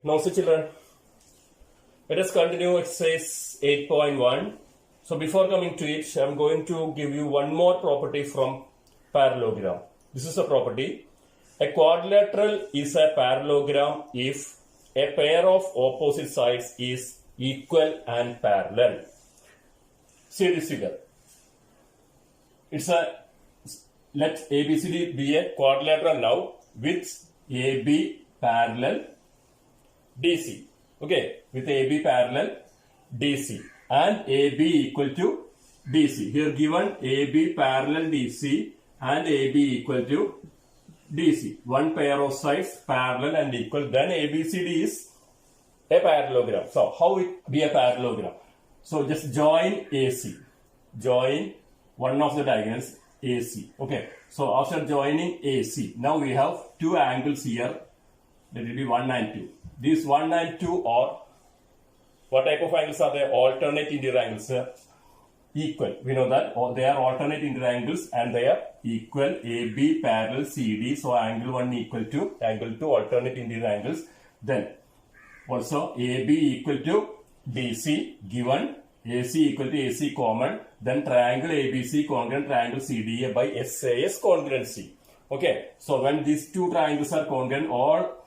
Now, so children, let us continue exercise 8.1. So before coming to it, I am going to give you one more property from parallelogram. This is a property. A quadrilateral is a parallelogram if a pair of opposite sides is equal and parallel. See this figure. It's a, let ABCD be a quadrilateral now with AB parallel DC. Okay, with AB parallel DC and AB equal to DC. Here given AB parallel DC and AB equal to DC. One pair of sides parallel and equal. Then ABCD is a parallelogram. So how it be a parallelogram? So just join AC. Join one of the diagonals AC. Okay. So after joining AC, now we have two angles here. That will be 1 and 2. These 1 and 2 are, what type of angles are they? Alternate interior angles. Equal. We know that they are alternate interior angles and they are equal. AB parallel CD. So angle 1 equal to angle 2 alternate interior angles. Then also AB equal to DC given. AC equal to AC common. Then triangle ABC congruent triangle CDA by SAS congruency. Okay. So when these two triangles are congruent, all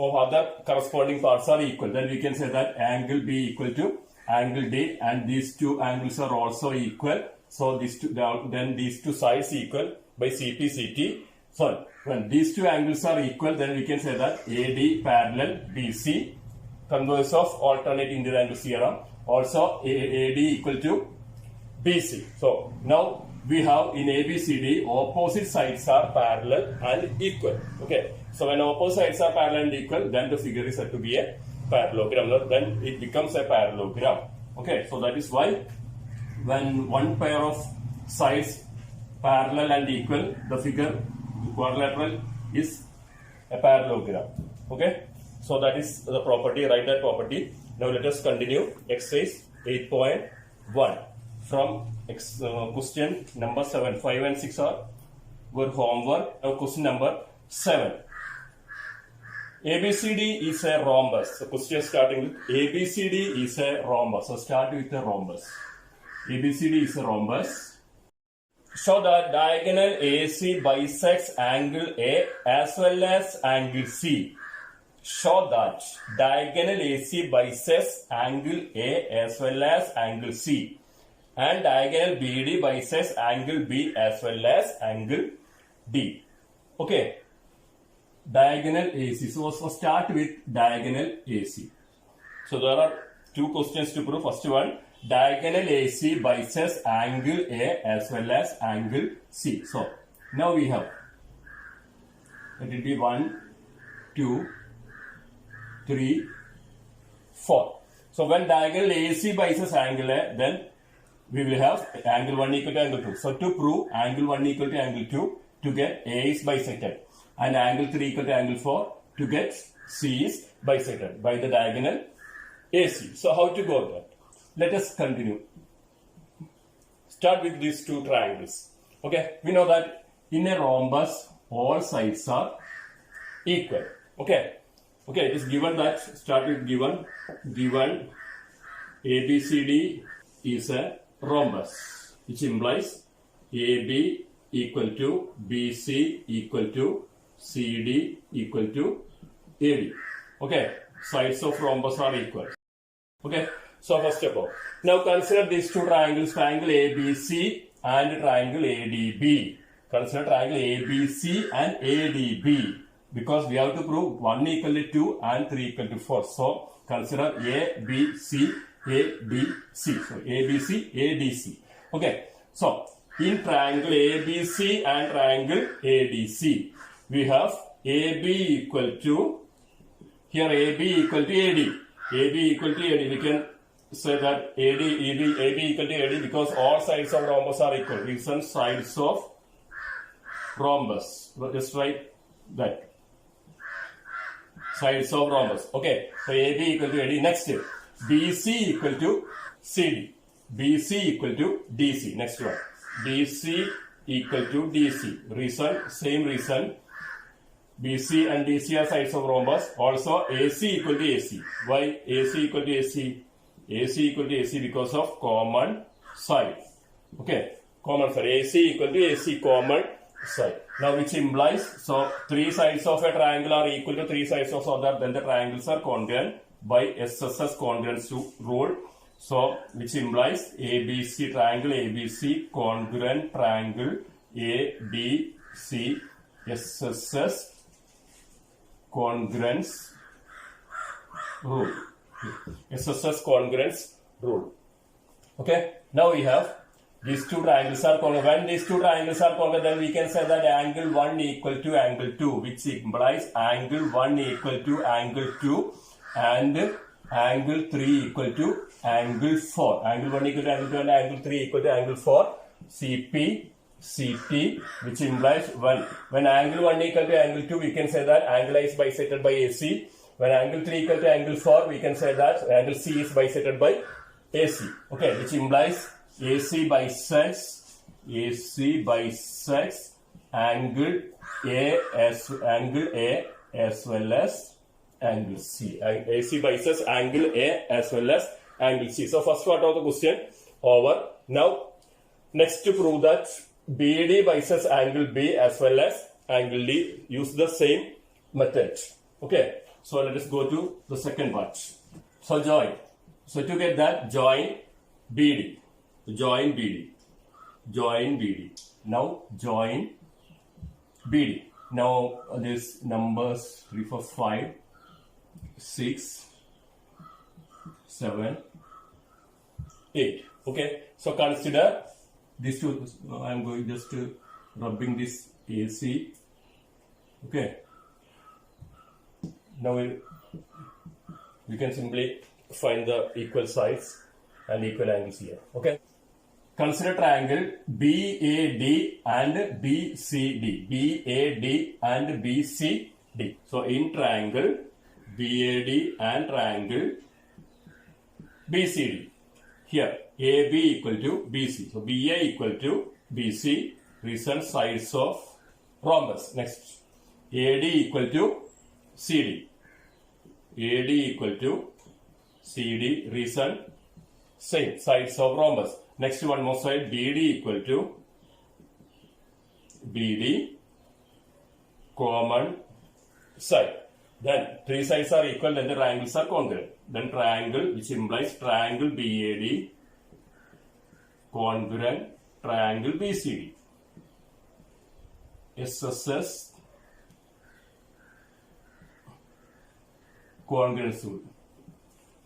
of other corresponding parts are equal. Then we can say that angle B equal to angle D, and these two angles are also equal. So these two, then these two sides equal by CP CT. So when these two angles are equal, then we can say that AD parallel BC converse of alternate interior angles theorem. Also AD equal to BC. So now we have in ABCD opposite sides are parallel and equal. Okay. So when opposite sides are parallel and equal, then the figure is said to be a parallelogram. Then it becomes a parallelogram. Okay. So that is why when one pair of sides parallel and equal, the figure quadrilateral is a parallelogram. Okay. So that is the property. Write that property. Now let us continue exercise 8.1 from question number 7. 5 and 6 are good homework. Now question number 7. ABCD is a rhombus. The question starting with ABCD is a rhombus. So start with a rhombus. ABCD is a rhombus. Show that diagonal AC bisects angle A as well as angle C. Show that diagonal AC bisects angle A as well as angle C. And diagonal BD bisects angle B as well as angle D. Okay. Diagonal AC. So start with diagonal AC. So there are two questions to prove. First one, diagonal AC bisects angle A as well as angle C. So now we have, it will be 1, 2, 3, 4. So when diagonal AC bisects angle A, then we will have angle 1 equal to angle 2. So to prove angle 1 equal to angle 2, to get A is bisected, and angle 3 equal to angle 4, to get C is bisected by the diagonal AC. So how to go that? Let us continue. Start with these two triangles. Okay, we know that in a rhombus all sides are equal. Okay, it is given that, start with given ABCD is a rhombus, which implies AB equal to BC equal to CD equal to AD. Okay, sides of rhombus are equal. Okay, so first of all, now consider these two triangles, triangle ABC and triangle ADB. Consider triangle ABC and ADB, because we have to prove 1 equal to 2 and 3 equal to 4. So consider ABC, ADC. So ABC, ADC. Okay, so in triangle ABC and triangle ADC, we have AB equal to, here AB equal to AD. AB equal to AD. We can say that AB equal to AD because all sides of rhombus are equal. Reason sides of rhombus. Just write that. Sides of rhombus. Okay. So AB equal to AD. Next, BC equal to CD. BC equal to DC. Next one. DC equal to DC. Reason, same reason. BC and DC are sides of rhombus. Also AC equal to AC. Why AC equal to AC? AC equal to AC because of common side. Okay, common side. AC equal to AC, common side. Now which implies, so three sides of a triangle are equal to three sides of other, then the triangles are congruent by SSS congruence rule. So which implies ABC triangle, ABC congruent triangle, ABC SSS congruence rule. SSS congruence rule. Okay. Now we have these two triangles are congruent. When these two triangles are congruent, then we can say that angle 1 equal to angle 2, which implies angle 1 equal to angle 2 and angle 3 equal to angle 4. Angle 1 equal to angle 2 and angle 3 equal to angle 4. CP, CT, which implies when angle 1 equal to angle 2, we can say that angle I is bisected by AC. When angle 3 equal to angle 4, we can say that angle C is bisected by AC. Okay, which implies AC bisects angle A as well as angle C. AC bisects angle A as well as angle C. So first part of the question over. Now next to prove that BD bisects angle B as well as angle D. Use the same method. Okay. So let us go to the second part. So join. So to get that, join BD. Join BD. Join BD. Now join BD. Now this numbers 3, 4, 5, 6, 7, 8. Okay. So consider these two. I am going just to rubbing this AC. Okay. Now we can simply find the equal sides and equal angles here. Okay. Consider triangle BAD and BCD. BAD and BCD. So in triangle BAD and triangle BCD. Here AB equal to BC. So BA equal to BC. Recent sides of rhombus. Next. AD equal to CD. AD equal to CD, recent same sides of rhombus. Next one more side, BD equal to BD, common side. Then three sides are equal, then the triangles are congruent. Then triangle, which implies triangle BAD, congruent triangle BCD. SSS congruence rule.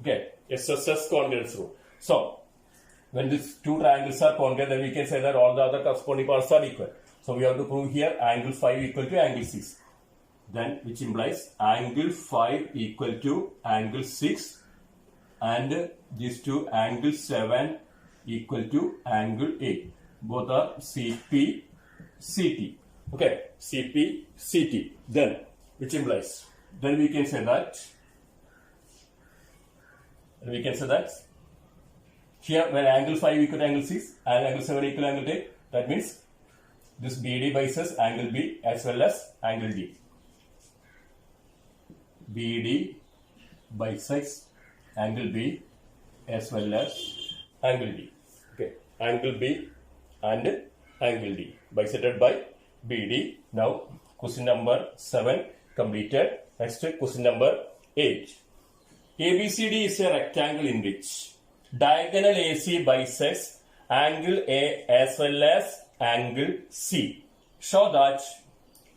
Okay, SSS congruence rule. So, when these two triangles are congruent, then we can say that all the other corresponding parts are equal. So, we have to prove here angle 5 equal to angle 6. Then, which implies angle 5 equal to angle 6 and these two angle 7 equal to angle 8. Both are CP, CT. Okay, CP, CT. Then, which implies, then we can say that here when angle 5 equal to angle 6 and angle 7 equal to angle 8, that means this BD bisects angle B as well as angle D. BD bisects angle B as well as angle D. Okay, angle B and angle D bisected by BD. Now question number 7 completed. Next question number 8. ABCD is a rectangle in which diagonal AC bisects angle A as well as angle C. Show that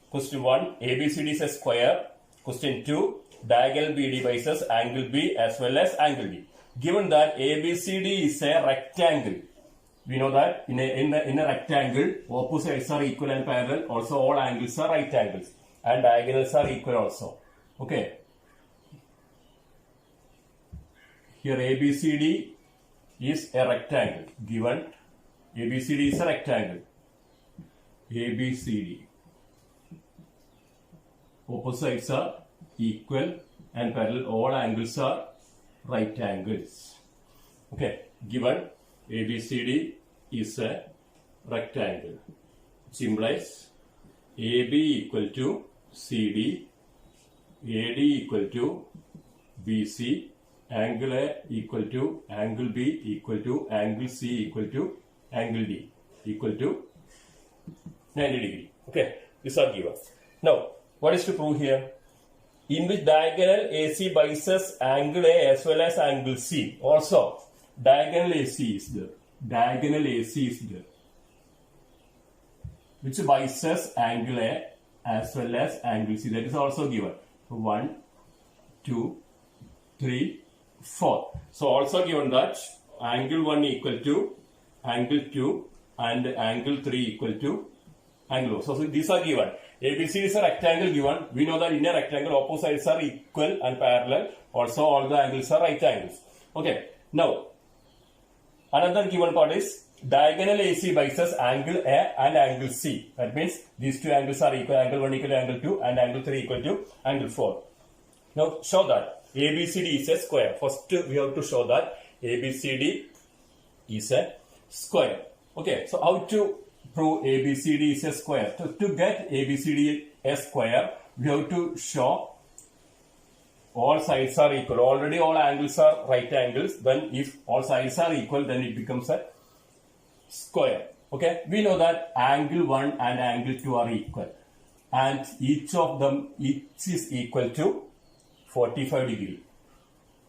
question 1 ABCD is a square. Question 2 diagonal BD bisects angle B as well as angle D. Given that ABCD is a rectangle, we know that in a rectangle opposites are equal and parallel. Also all angles are right angles and diagonals are equal also. Okay. Here ABCD is a rectangle. Given ABCD is a rectangle. ABCD. Opposites are equal and parallel. All angles are right angles. Okay. Given ABCD is a rectangle, which implies AB equal to CD, AD equal to BC, angle A equal to angle B equal to angle C equal to angle D equal to 90 degree. Okay, these are given. Now, what is to prove here? In which diagonal AC bisects angle A as well as angle C. Also, diagonal AC is there. Diagonal AC is there, which bisects angle A as well as angle C. That is also given. 1, 2, 3, 4. So also given that angle 1 equal to angle 2 and angle 3 equal to angle 4. So these are given. ABC is a rectangle given. We know that in a rectangle opposites are equal and parallel. Also all the angles are right angles. Okay. Now another given part is diagonal AC bisects angle A and angle C. That means these two angles are equal. Angle 1 equal to angle 2 and angle 3 equal to angle 4. Now show that ABCD is a square. First we have to show that ABCD is a square. Okay, so how to prove ABCD is a square? To get ABCD a square, we have to show all sides are equal. Already all angles are right angles. Then if all sides are equal, then it becomes a square. Okay, we know that angle 1 and angle 2 are equal. And each is equal to 45 degree.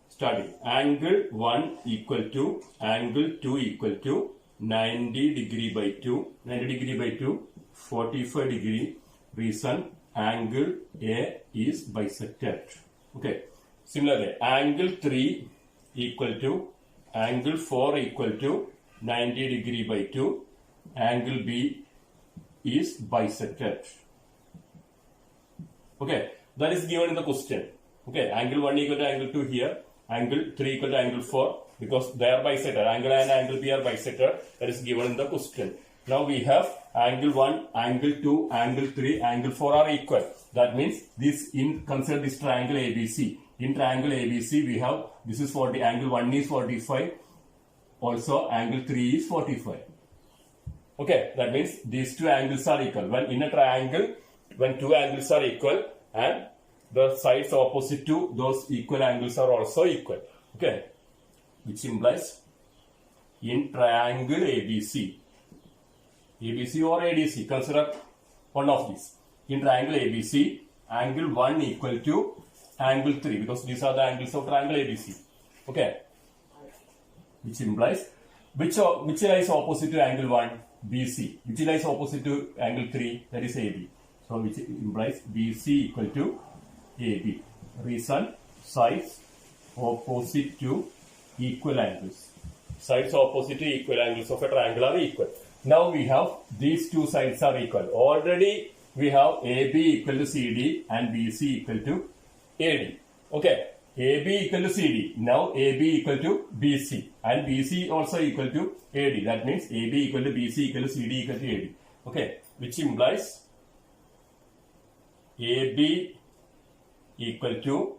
Study. Angle 1 equal to angle 2 equal to 90 degree by 2. 90 degree by 2, 45 degree. Reason angle A is bisected. Okay. Similarly, angle 3 equal to angle 4 equal to 90 degree by 2. Angle B is bisected. Okay. That is given in the question. Okay. Angle 1 equal to angle 2 here. Angle 3 equal to angle 4 because they are bisected. Angle A and angle B are bisected. That is given in the question. Now we have angle 1, angle 2, angle 3, angle 4 are equal. That means consider this triangle ABC. In triangle ABC we have this is 40. Angle 1 is 45. Also angle 3 is 45. Okay, that means these two angles are equal. When in a triangle, when two angles are equal and the sides opposite to those equal angles are also equal. Okay, which implies in triangle ABC or ADC, consider one of these. In triangle ABC, angle 1 equal to angle 3 because these are the angles of triangle ABC. Okay, which implies which lies opposite to angle 1? BC. Which lies opposite to angle 3? That is AB. So which implies BC equal to AB. Reason sides opposite to equal angles. Sides opposite to equal angles of a triangle are equal. Now we have these two sides are equal. Already we have AB equal to CD and BC equal to AD. Okay, AB equal to CD. Now AB equal to BC and BC also equal to AD. That means AB equal to BC equal to CD equal to AD. Okay, which implies AB equal to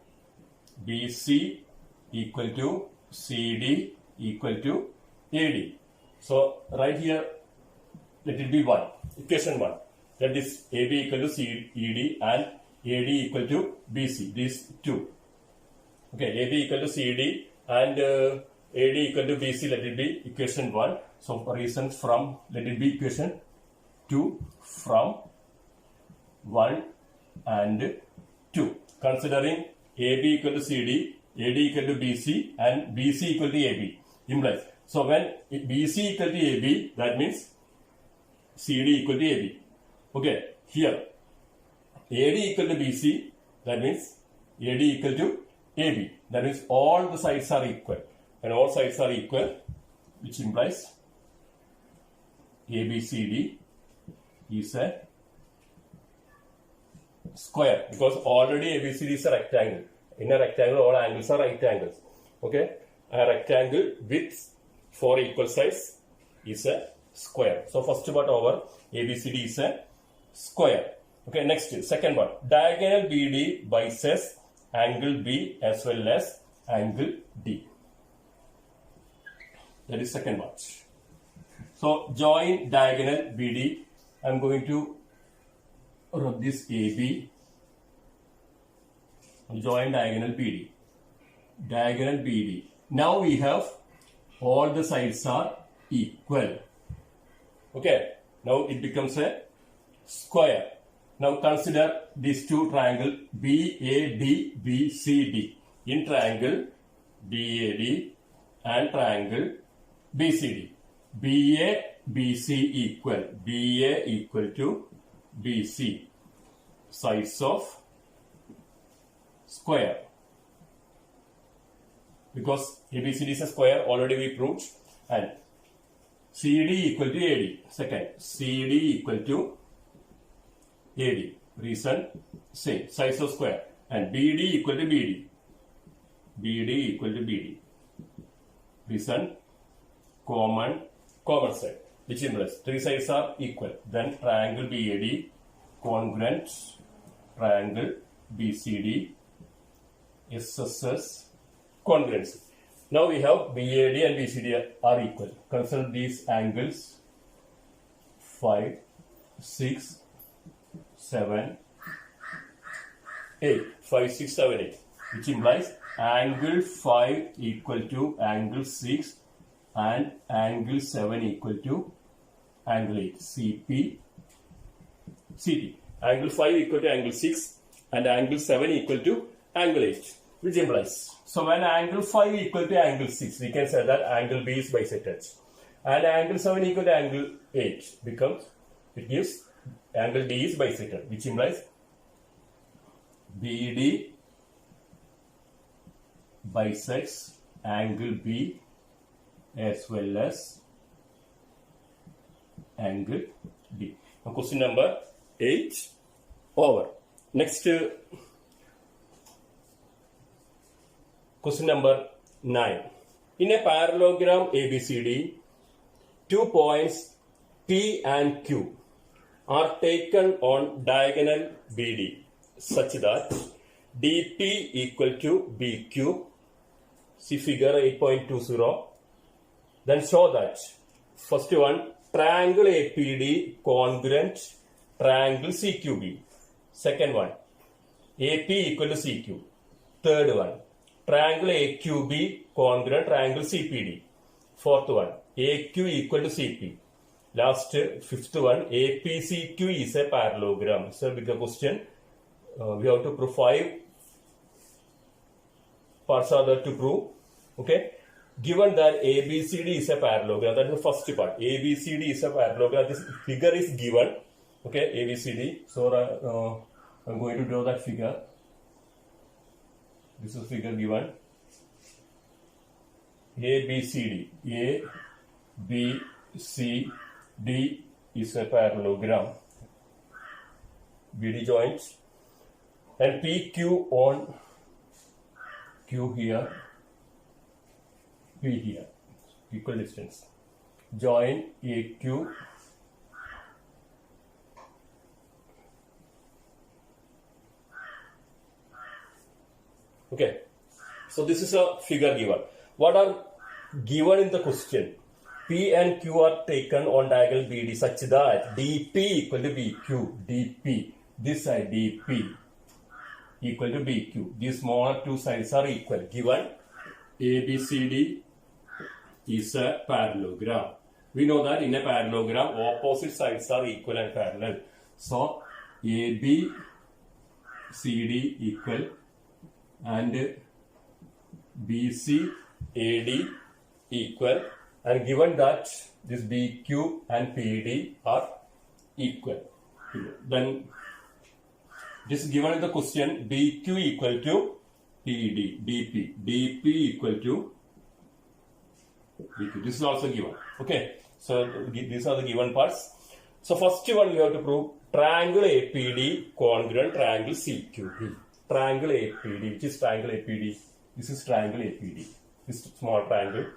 BC equal to CD equal to AD. So right here let it be 1. Equation 1. That is AB equal to CD and AD equal to BC. These two. Okay, AB equal to CD and AD equal to BC. Let it be equation 1. So for reasons from let it be equation 2 from 1 and 2. Considering AB equal to CD, AD equal to BC and BC equal to AB implies. So when BC equal to AB, that means CD equal to AB. Okay, here AD equal to BC, that means AD equal to AB. That means all the sides are equal. And all sides are equal, which implies ABCD is a square because already ABCD is a rectangle. In a rectangle, all angles are right angles. Okay, a rectangle with 4 equal sides is a square. So first part over, ABCD is a square. Okay, next second one, diagonal BD bisects angle B as well as angle D. That is second part. So join diagonal BD. I am going to rub this AB Join diagonal BD. Diagonal BD. Now we have all the sides are equal. Okay. Now it becomes a square. Now consider these two triangles BAD, BCD. In triangle BAD and triangle BCD. BA, BC equal. BA equal to BC. Sides of square. Because ABCD is a square, already we proved. And CD equal to AD. Second, CD equal to AD. Reason same. Sides of square. And BD equal to BD. BD equal to BD. Reason common side. Which implies three sides are equal. Then triangle BAD congruent triangle BCD SSS congruency. Now we have BAD and BCD are equal. Consider these angles 5, 6, 7, 8. 5, 6, 7, 8. Which implies angle 5 equal to angle 6 and angle 7 equal to angle 8. CP, CT. Angle 5 equal to angle 6 and angle 7 equal to angle 8. Which implies, so when angle 5 equal to angle 6, we can say that angle B is bisected. And angle 7 equal to angle 8 becomes, it gives angle D is bisected. Which implies BD bisects angle B as well as angle D. Now question number 8 over. Next question number 9. In a parallelogram ABCD, 2 points P and Q are taken on diagonal BD such that DP equal to BQ. See figure 8.20. Then show that first one, triangle APD congruent triangle CQB. Second one, AP equal to CQ. Third one, triangle AQB congruent triangle CPD. Fourth one, AQ equal to CP. Last, fifth one, APCQ is a parallelogram. So, bigger question. We have to prove 5 parts are there to prove. Okay. Given that ABCD is a parallelogram, that is the first part. ABCD is a parallelogram. This figure is given. Okay, ABCD. So, I'm going to draw that figure. This is figure given. ABCD. A, B, C, D is a parallelogram. BD joints. And PQ on Q here. P here. Equal distance. Join AQ. Okay. So this is a figure given. What are given in the question? P and Q are taken on diagonal BD such that DP equal to BQ. DP. This side DP equal to BQ. These smaller two sides are equal. Given ABCD is a parallelogram. We know that in a parallelogram, opposite sides are equal and parallel. So, AB, CD equal and BC, AD equal. And given that this BQ and PD are equal, then this is given in the question BQ equal to PD, DP, DP equal to BQ. This is also given. Okay, so these are the given parts. So first one we have to prove triangle APD congruent triangle CQB. Triangle APD, which is triangle APD? This is triangle APD. This small triangle.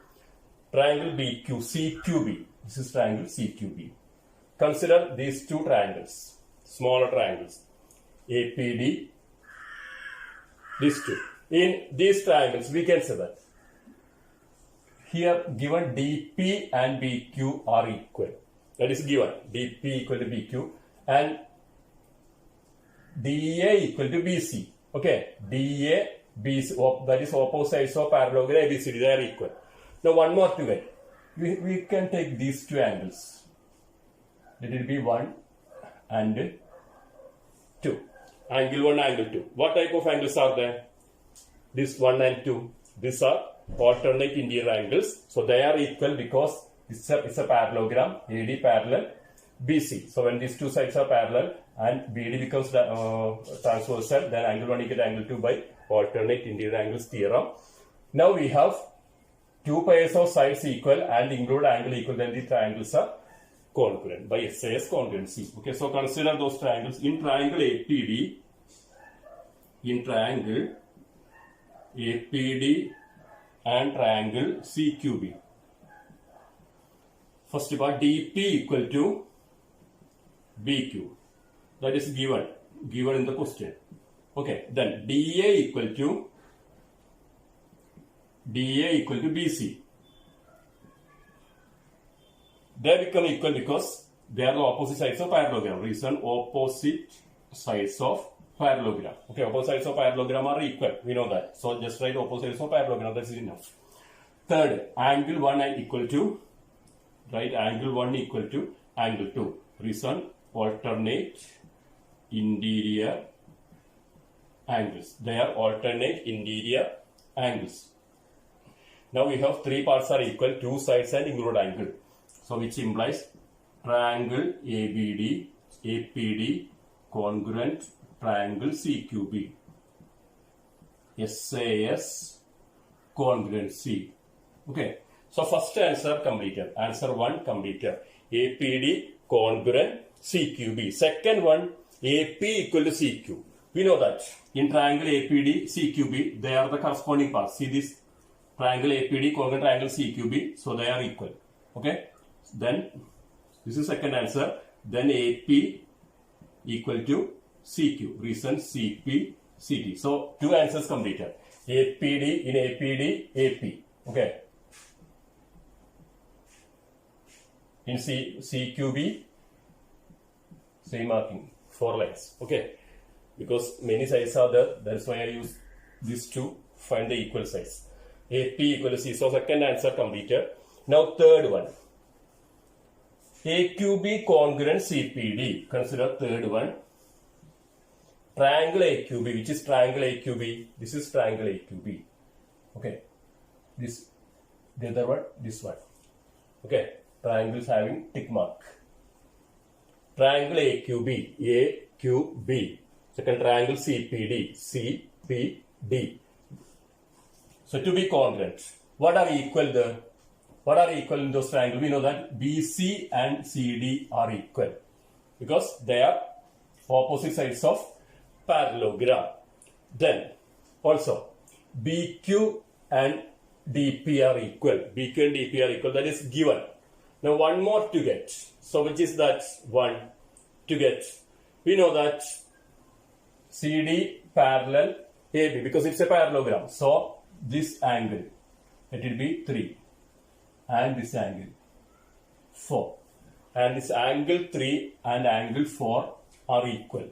Triangle BQ, CQB. This is triangle CQB. Consider these two triangles, smaller triangles. APD, these two. In these triangles, we can say that here given DP and BQ are equal. That is given. DP equal to BQ and DA equal to BC. Okay, DA, BC, that is opposite sides of parallelogram ABCD, they are equal. Now one more to get. We can take these two angles. Let it be 1 and 2. Angle 1, angle 2. What type of angles are there? This 1 and 2. These are alternate interior angles. So they are equal because it's a parallelogram. AD parallel BC. So when these two sides are parallel and BD becomes transversal, then angle 1 equal to angle 2 by alternate interior angles theorem. Now we have two pairs of sides equal and include angle equal, then the triangles are congruent by SAS congruency. Okay, so consider those triangles. In triangle APD, and triangle CQB. First of all, DP equal to BQ. That is given in the question. Okay, then DA equal to BC. They become equal because they are the opposite sides of parallelogram. Reason opposite sides of parallelogram. Okay, opposite sides of parallelogram are equal. We know that. So just write opposite sides of parallelogram. That is enough. Third, angle 1 equal to, right, angle 1 equal to angle 2. Reason alternate interior angles. They are alternate interior angles. Now we have three parts are equal, two sides and include angle. So which implies triangle APD congruent triangle CQB. SAS congruency. Okay. So first answer completed. Answer 1 completed. APD congruent CQB. Second one, AP equal to CQ. We know that in triangle APD CQB, they are the corresponding parts. See this triangle APD congruent triangle CQB. So they are equal. Okay. Then this is second answer. Then AP equal to CQ. Reason CP CT. So two answers completed. APD in APD AP. Okay. In CQB, same marking, 4 lines. Okay. Because many sides are there. That's why I use these two find the equal size. AP equal to C. So second answer completed. Now third one. AQB congruent CPD. Consider third one. Triangle AQB. Which is triangle AQB? This is triangle AQB. Okay. The other one, this one. Okay. Triangles having tick mark. Triangle AQB. Second triangle CPD. So to be congruent, what are equal there? What are equal in those triangles? We know that BC and CD are equal because they are opposite sides of parallelogram. Then also BQ and DP are equal. BQ and DP are equal. That is given. Now one more to get. So which is that one to get? We know that CD parallel AB because it's a parallelogram. So this angle, it will be 3 and this angle 4. And this angle 3 and angle 4 are equal.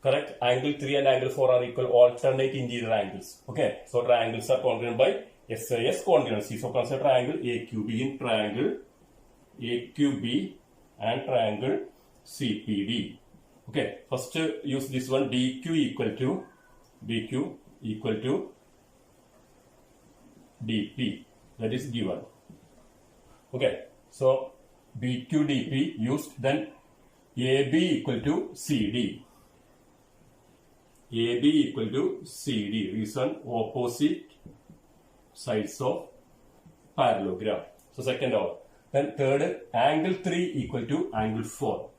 Correct? Angle 3 and angle 4 are equal, alternate interior angles. Okay. So triangles are congruent by SAS congruency. So consider triangle AQB in triangle AQB and triangle CPD. Okay. First use this one BQ equal to DP. That is given. Okay. So BQ DP used, then AB equal to CD. AB equal to CD. Reason opposite sides of parallelogram. So second order. Then third, angle 3 equal to angle 4.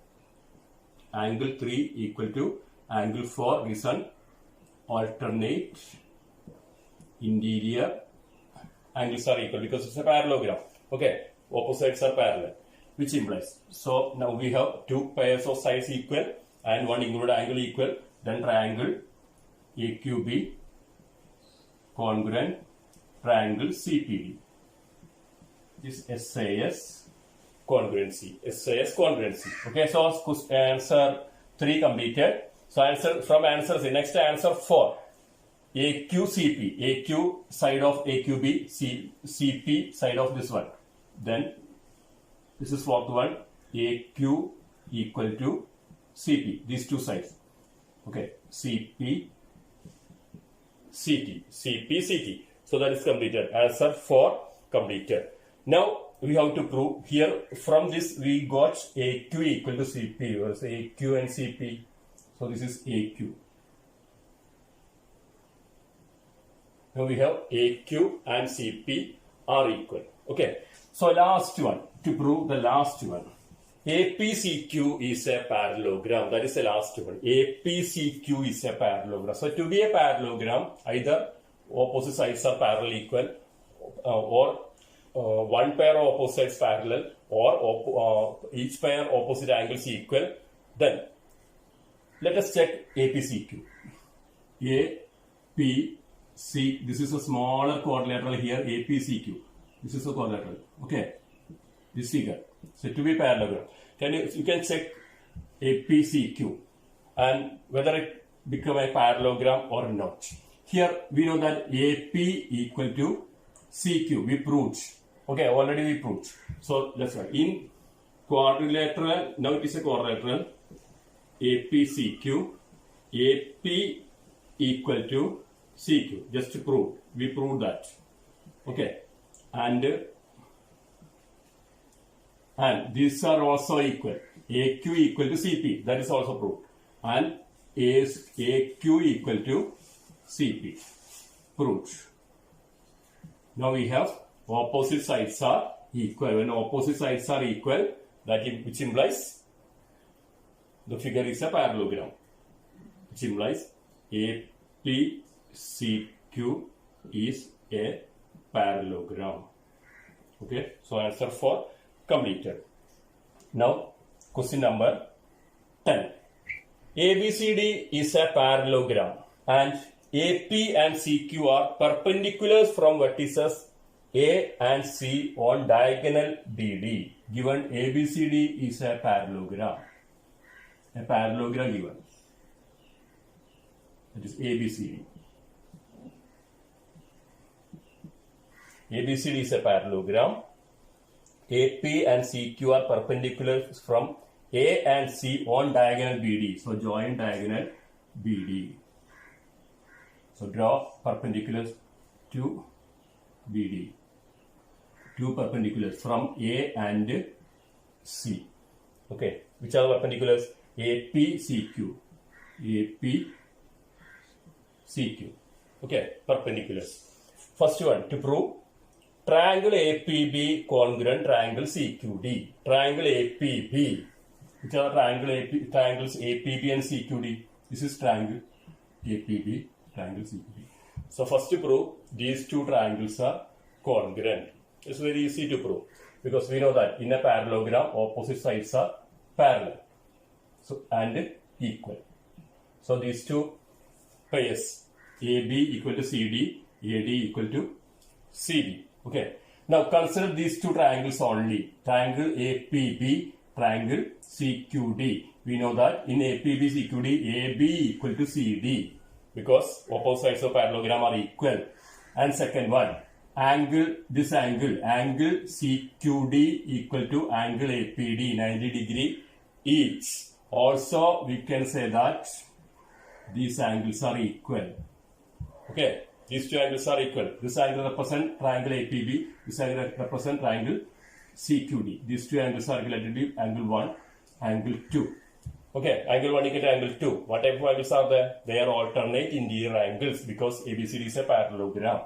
Angle 3 equal to angle 4. Reason alternate interior angles are equal because it's a parallelogram. Okay. Opposites are parallel. Which implies. So now we have two pairs of sides equal and one included angle equal. Then triangle AQB congruent triangle CPD. This SAS congruency. SAS congruency. Okay, so answer 3 completed. So answer from answer C. Next answer 4. AQCP, AQ side of AQB, CP side of this one. Then this is fourth one, AQ equal to CP, these two sides. Okay, CP, CT, CP, CT. So that is completed. Answer 4 completed. Now we have to prove here from this we got AQ equal to CP, or say AQ and CP. So this is AQ. Now we have AQ and CP are equal. Okay. So last one, to prove the last one. APCQ is a parallelogram. That is the last one. APCQ is a parallelogram. So to be a parallelogram, either opposite sides are parallel equal, or one pair of opposite sides parallel, or each pair opposite angles equal. Then let us check APCQ. APC, this is a smaller quadrilateral here, APCQ. This is a quadrilateral. Okay. This figure. So to be parallelogram. You can check APCQ and whether it become a parallelogram or not. Here we know that AP equal to CQ. We proved. Okay, already we proved. So let's write in quadrilateral. Now it is a quadrilateral. APCQ. AP equal to CQ. Just to prove. We proved that. Okay. And these are also equal. AQ equal to CP. That is also proved. And AQ equal to CP. Proved. Now we have opposite sides are equal. When opposite sides are equal, which implies the figure is a parallelogram. Which implies APCQ is a parallelogram. Okay. So answer 4 completed. Now question number 10. ABCD is a parallelogram and AP and CQ are perpendicular from vertices A and C on diagonal BD. Given ABCD is a parallelogram. A parallelogram given. That is ABCD. ABCD is a parallelogram. AP and CQ are perpendicular from A and C on diagonal BD. So join diagonal BD. So draw perpendiculars to BD. Two perpendiculars from A and C. Okay. Which are perpendiculars? AP, CQ. AP, CQ. Okay. Perpendiculars. First one to prove. Triangle APB congruent triangle CQD. Triangle APB. Which are triangles APB and CQD? This is triangle APB, triangle CQD. So first to prove these two triangles are congruent. It's very easy to prove because we know that in a parallelogram opposite sides are parallel. So and equal. So these two pairs AB equal to CD, AD equal to CD. Okay. Now consider these two triangles only. Triangle APB, triangle CQD. We know that in APB, CQD, AB equal to CD because opposite sides of parallelogram are equal. And second one, this angle CQD equal to angle APD, 90 degree each. Also, we can say that these angles are equal. Okay. These two angles are equal. This angle represents triangle APB. This angle represents triangle CQD. These two angles are relatively angle 1, angle 2. Okay, angle 1 equal to angle 2. What type of angles are there? They are alternate interior angles because ABCD is a parallelogram.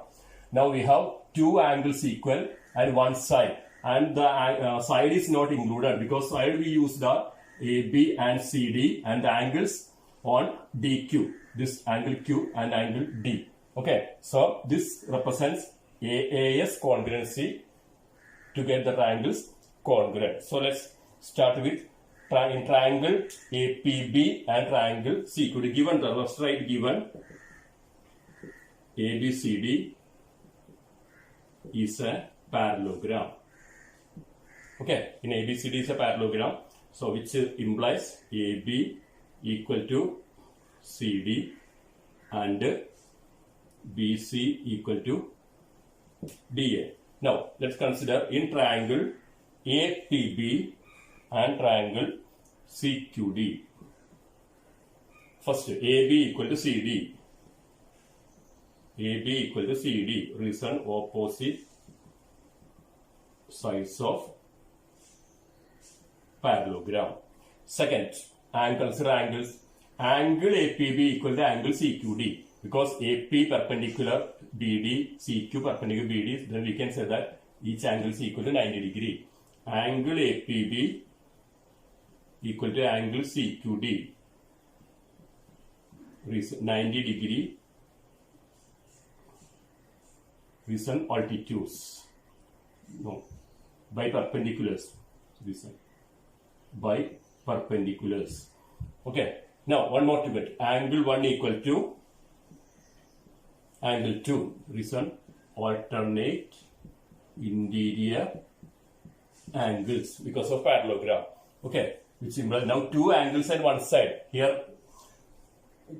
Now we have two angles equal and one side. And the side is not included because side we use the AB and CD and the angles on DQ. This angle Q and angle D. Okay, so this represents AAS congruency to get the triangles congruent. So let's start with triangle APB and triangle CQD. Given the first right given ABCD is a parallelogram. Okay, in ABCD is a parallelogram. So which implies AB equal to CD and BC equal to DA. Now let's consider in triangle APB and triangle CQD. First, AB equal to CD. AB equal to CD. Reason opposite sides of parallelogram. Second, consider angles. Angle APB equal to angle CQD. Because AP perpendicular BD, CQ perpendicular BD, then we can say that each angle is equal to 90 degree. Angle APB equal to angle CQD. Reason 90 degree. Reason altitudes. No. By perpendiculars. Reason. By perpendiculars. Okay. Now one more to get. Angle 1 equal to angle 2. Reason alternate interior angles because of parallelogram. Okay, which implies now two angles and one side. Here,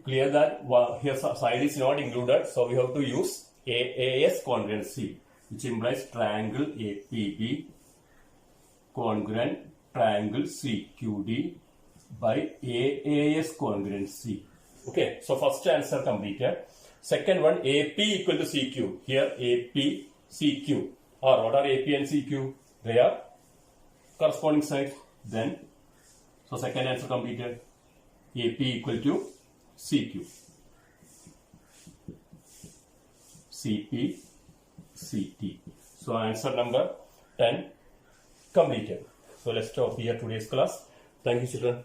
clear that here side is not included, so we have to use AAS congruency, which implies triangle APB congruent triangle CQD by AAS congruency. Okay, so first answer completed. Second one, AP equal to CQ. Here AP, CQ. Or what are AP and CQ? They are corresponding sides. Then, so second answer completed. AP equal to CQ. CP, CT. So answer number 10 completed. So let's stop here today's class. Thank you, children.